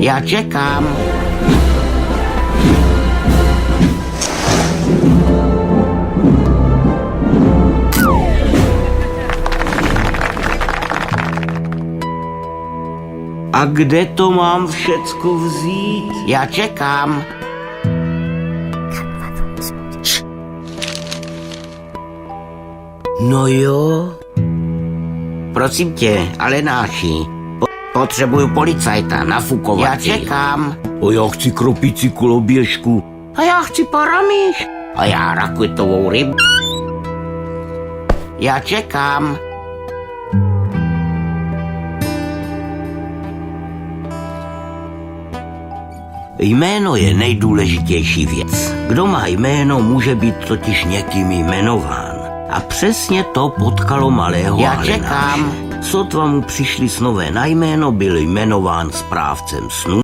Já čekám. A kde to mám všecko vzít? Já čekám. No jo. Prosím tě, Alenáši, potřebuju policajta, nafukovat. Já čekám. A já chci kropici koloběžku. A já chci paramíš. A já rakvitovou rybu. Já čekám. Jméno je nejdůležitější věc. Kdo má jméno, může být totiž někým jmenován. A přesně to potkalo malého Já Alenáše. čekám. Sotva mu přišli snové na jméno, byl jmenován správcem snů.